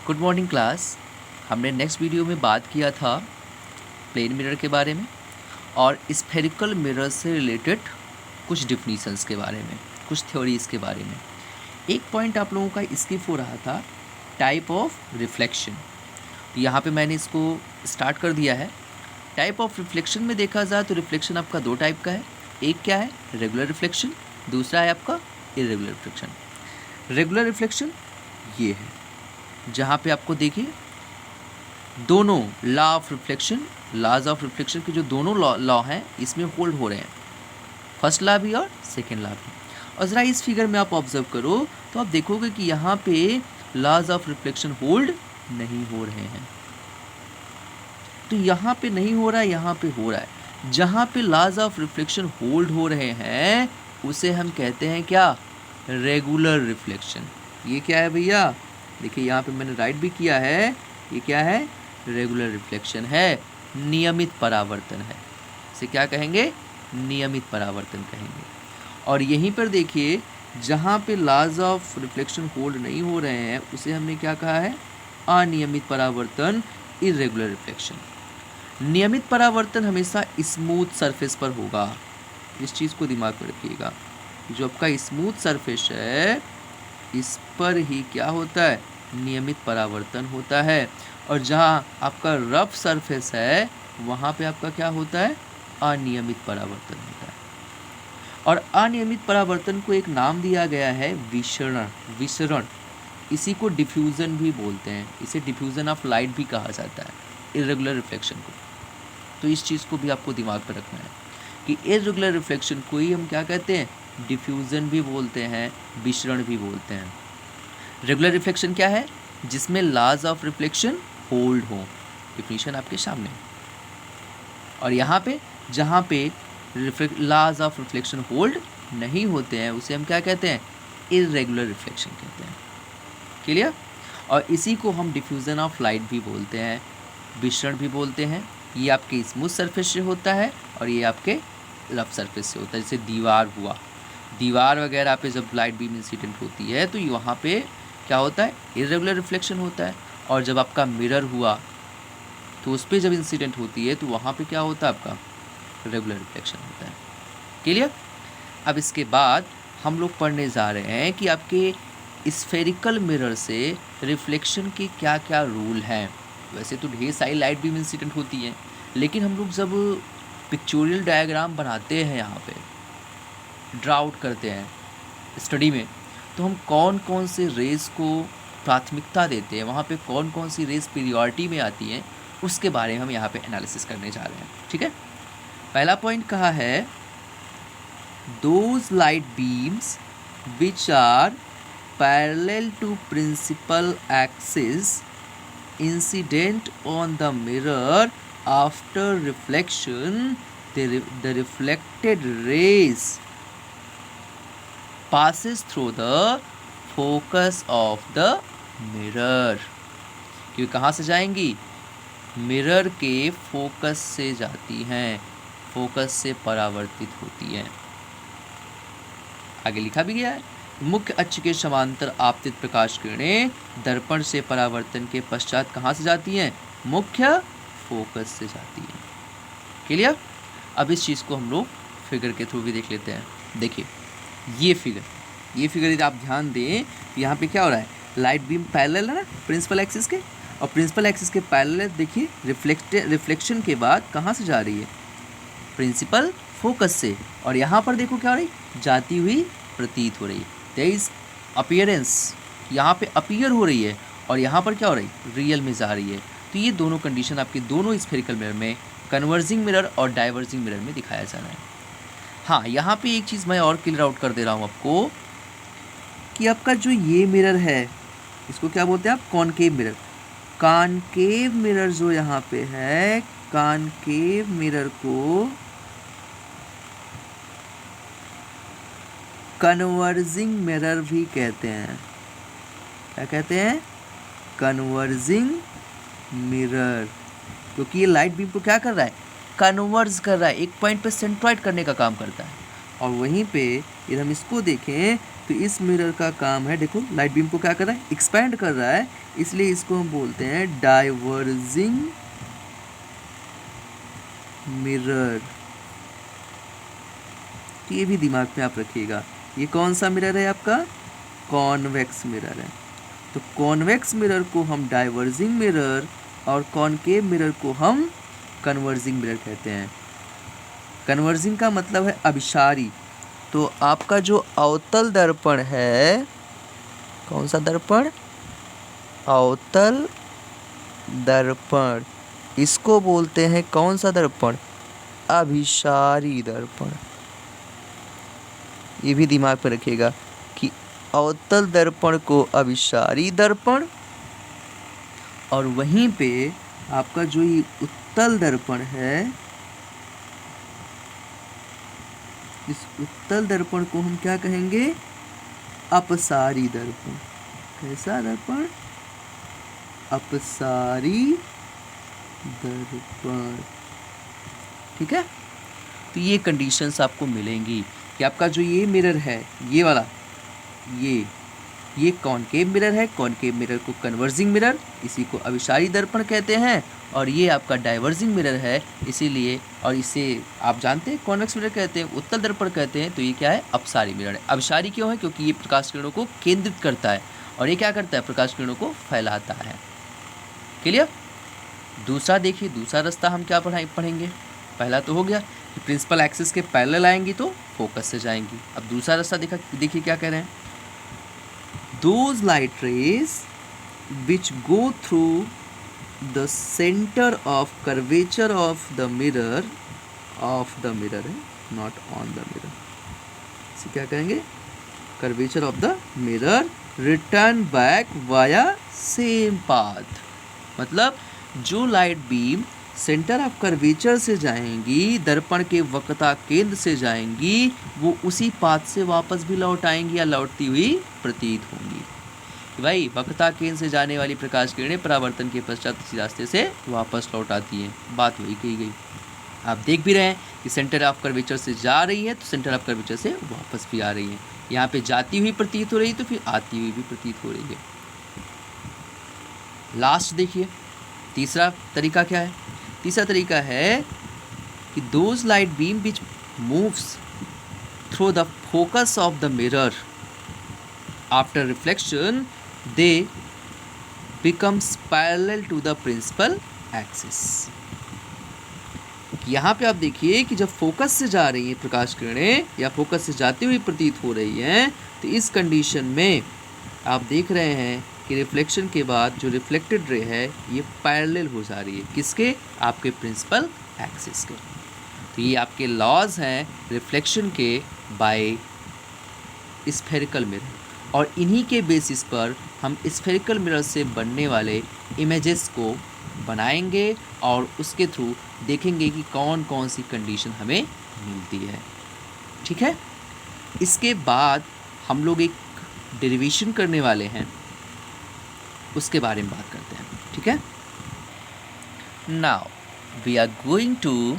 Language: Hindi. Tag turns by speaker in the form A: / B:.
A: Good morning class. हमने नेक्स्ट वीडियो में बात किया था प्लेन मिरर के बारे में और स्फेरिकल मिरर से रिलेटेड कुछ डिफिनीशंस के बारे में, कुछ थ्योरीज़ के बारे में। एक पॉइंट आप लोगों का स्किप हो रहा था, टाइप ऑफ रिफ्लेक्शन। तो यहाँ पे मैंने इसको स्टार्ट कर दिया है। टाइप ऑफ रिफ्लेक्शन में देखा जाए तो रिफ्लेक्शन आपका दो टाइप का है। एक क्या है? Regular reflection. दूसरा है आपका इरेगुलर रिफ्लेक्शन। रेगुलर रिफ्लेक्शन ये है जहाँ पे आपको देखिए दोनों लॉज ऑफ रिफ्लेक्शन के जो दोनों लॉ हैं इसमें होल्ड हो रहे हैं, फर्स्ट लॉ भी और सेकेंड लॉ भी। और ज़रा इस फिगर में आप ऑब्जर्व करो तो आप देखोगे कि यहाँ पे लॉज ऑफ रिफ्लेक्शन होल्ड नहीं हो रहे हैं। तो यहाँ पे नहीं हो रहा है, यहाँ पे हो रहा है। जहाँ पे लॉज ऑफ रिफ्लेक्शन होल्ड हो रहे हैं उसे हम कहते हैं क्या? Regular reflection. ये क्या है भैया? देखिए यहाँ पे मैंने राइट भी किया है। ये क्या है? रेगुलर रिफ्लेक्शन है, नियमित परावर्तन है। इसे क्या कहेंगे? नियमित परावर्तन कहेंगे। और यहीं पर देखिए जहाँ पे लॉज ऑफ रिफ्लेक्शन होल्ड नहीं हो रहे हैं उसे हमने क्या कहा है? अनियमित परावर्तन, इरेगुलर रिफ्लेक्शन। नियमित परावर्तन हमेशा स्मूथ सरफेस पर होगा। इस चीज़ को दिमाग में रखिएगा। जो आपका स्मूथ सरफेस है इस पर ही क्या होता है? नियमित परावर्तन होता है। और जहाँ आपका रफ सरफेस है वहाँ पे आपका क्या होता है? अनियमित परावर्तन होता है। और अनियमित परावर्तन को एक नाम दिया गया है विसरण। इसी को डिफ्यूज़न भी बोलते हैं। इसे डिफ्यूज़न ऑफ लाइट भी कहा जाता है, इरेगुलर रिफ्लेक्शन को। तो इस चीज़ को भी आपको दिमाग में रखना है कि इरेगुलर रिफ्लेक्शन को ही हम क्या कहते हैं? डिफ्यूज़न भी बोलते हैं, विसरण भी बोलते हैं। रेगुलर रिफ्लेक्शन क्या है? जिसमें लॉज ऑफ रिफ्लेक्शन होल्ड हो। डिफिनीशन आपके सामने। और यहाँ पे जहाँ पे लॉज ऑफ रिफ्लेक्शन होल्ड नहीं होते हैं उसे हम क्या कहते हैं? इरेगुलर रिफ्लेक्शन कहते हैं। क्लियर? और इसी को हम डिफ्यूज़न ऑफ लाइट भी बोलते हैं, विसरण भी बोलते हैं। ये आपके स्मूथ सरफेस से होता है और ये आपके रफ सरफेस से होता है। जैसे दीवार हुआ, दीवार वगैरह पे जब लाइट बीम इंसिडेंट होती है तो वहाँ पे क्या होता है? इरेगुलर रिफ्लेक्शन होता है। और जब आपका मिरर हुआ तो उस पर जब इंसिडेंट होती है तो वहाँ पे क्या होता है? आपका रेगुलर रिफ्लेक्शन होता है। क्लियर? अब इसके बाद हम लोग पढ़ने जा रहे हैं कि आपके स्फेरिकल मिरर से रिफ्लेक्शन के क्या क्या रूल हैं। वैसे तो ढेर सारी लाइट बीम इंसिडेंट होती हैं, लेकिन हम लोग जब पिक्चोरियल डायग्राम बनाते हैं, यहाँ पे ड्रा आउट करते हैं स्टडी में, तो हम कौन कौन से रेस को प्राथमिकता देते हैं, वहाँ पे कौन कौन सी रेस पीरियॉरिटी में आती हैं, उसके बारे में हम यहाँ पे एनालिसिस करने जा रहे हैं। ठीक है? पहला पॉइंट कहा है those light beams which are parallel to principal axis incident on the mirror after reflection the reflected rays passes through the focus of the mirror। क्योंकि कहाँ से जाएंगी? मिरर के फोकस से जाती हैं, फोकस से परावर्तित होती हैं। आगे लिखा भी गया है मुख्य अक्ष के समांतर आपतित प्रकाश किरणें दर्पण से परावर्तन के पश्चात कहाँ से जाती हैं? मुख्य फोकस से जाती हैं। क्लियर? अब इस चीज़ को हम लोग फिगर के थ्रू भी देख लेते हैं। देखिए ये फिगर यदि आप ध्यान दें तो यहाँ पे क्या हो रहा है? लाइट बीम पैरेलल है ना प्रिंसिपल एक्सिस के, और प्रिंसिपल एक्सिस के पैरेलल देखिए रिफ्लेक्शन के बाद कहाँ से जा रही है? प्रिंसिपल फोकस से। और यहाँ पर देखो क्या हो रही? जाती हुई प्रतीत हो रही है। देयर इज अपीयरेंस, यहाँ पे अपीयर हो रही है और यहाँ पर क्या हो रही? रियल में जा रही है। तो ये दोनों कंडीशन आपके दोनों स्फेरिकल मिरर में, कन्वर्जिंग मिरर और डाइवर्जिंग मिरर में दिखाया जा रहा है। हाँ, यहाँ पे एक चीज़ मैं और क्लियर आउट कर दे रहा हूँ आपको कि आपका जो ये मिरर है इसको क्या बोलते हैं आप? Concave mirror. कॉनकेव मिरर जो यहाँ पे है, कॉनकेव मिरर को कन्वर्जिंग मिरर भी कहते हैं। क्या कहते हैं? Converging mirror. क्योंकि ये लाइट बीम को क्या कर रहा है? कन्वर्ज कर रहा है, एक पॉइंट पे सेंट्रॉइड करने का काम करता है। और वहीं पे यदि हम इसको देखें तो इस मिरर का काम है, देखो लाइट बीम को क्या कर रहा है, एक्सपैंड कर रहा है, इसलिए इसको हम बोलते हैं डाइवर्जिंग मिरर। तो ये भी दिमाग में आप रखिएगा। ये कौन सा मिरर है आपका, कॉन्वेक्स मिरर है। तो कॉन्वेक्स मिरर को हम डाइवर्जिंग मिरर और कॉनकेव मिरर को हम कन्वर्जिंग मिरर कहते हैं। कन्वर्जिंग का मतलब है अभिसारी। तो आपका जो अवतल दर्पण है, कौन सा दर्पण, अवतल दर्पण, इसको बोलते हैं कौन सा दर्पण, अभिसारी दर्पण। ये भी दिमाग में रखिएगा कि अवतल दर्पण को अभिसारी दर्पण, और वहीं पे आपका जो ये उत्तल दर्पण है, इस उत्तल दर्पण को हम क्या कहेंगे, अपसारी दर्पण। कैसा दर्पण, अपसारी दर्पण। ठीक है, तो ये कंडीशंस आपको मिलेंगी कि आपका जो ये मिरर है, ये वाला, ये कॉनकेव मिरर है, कॉनकेव मिरर को कन्वर्जिंग मिरर, इसी को अभिसारी दर्पण कहते हैं, और ये आपका डाइवर्जिंग मिरर है, इसीलिए, और इसे आप जानते हैं कॉन्वेक्स मिरर कहते हैं, उत्तल दर्पण कहते हैं। तो ये क्या है, अपसारी मिरर है। अभिसारी क्यों है, क्योंकि ये प्रकाश किरणों को केंद्रित करता है, और ये क्या करता है, प्रकाश किरणों को फैलाता है। क्लियर। दूसरा देखिए, दूसरा रास्ता हम क्या पढ़ेंगे, पहला तो हो गया कि प्रिंसिपल एक्सिस के पैरेलल आएंगी तो फोकस से जाएंगी। अब दूसरा रास्ता देखिए क्या कह रहे हैं, those light rays which go through the center of curvature of the mirror है, not on the mirror, इसे क्या करेंगे, curvature of the mirror return back via same path। मतलब जो light beam centre of curvature से जाएंगी, दर्पण के वक्रता केंद्र से जाएंगी, वो उसी पाथ से वापस भी लौट आएंगी या लौटती हुई प्रतीत होंगी। भाई वक्रता केंद्र से जाने वाली प्रकाश किरणें परावर्तन के पश्चात इसी रास्ते से वापस लौट आती हैं। बात वही कही गई। आप देख भी रहे हैं कि सेंटर ऑफ कर्वेचर से जा रही है तो सेंटर ऑफ कर्वेचर से वापस भी आ रही है। यहाँ पे जाती हुई प्रतीत हो रही तो फिर आती हुई भी प्रतीत हो रही है। लास्ट देखिए, तीसरा तरीका क्या है, तीसरा तरीका है कि those light beam which moves through the focus of the mirror after reflection they becomes parallel to the principal axis. यहाँ पे आप देखिए कि जब फोकस से जा रही है प्रकाश किरणें या फोकस से जाती हुई प्रतीत हो रही हैं, तो इस कंडीशन में आप देख रहे हैं कि रिफ्लेक्शन के बाद जो रिफ्लेक्टेड रे है ये पैरेलल हो जा रही है, किसके, आपके प्रिंसिपल एक्सिस के। तो ये आपके लॉज हैं रिफ्लेक्शन के बाय स्फेरिकल मिरर, और इन्हीं के बेसिस पर हम स्फेरिकल मिरर से बनने वाले इमेजेस को बनाएंगे और उसके थ्रू देखेंगे कि कौन कौन सी कंडीशन हमें मिलती है। ठीक है, इसके बाद हम लोग एक डेरिवेशन करने वाले हैं, उसके बारे में बात करते हैं। ठीक है, now we are going to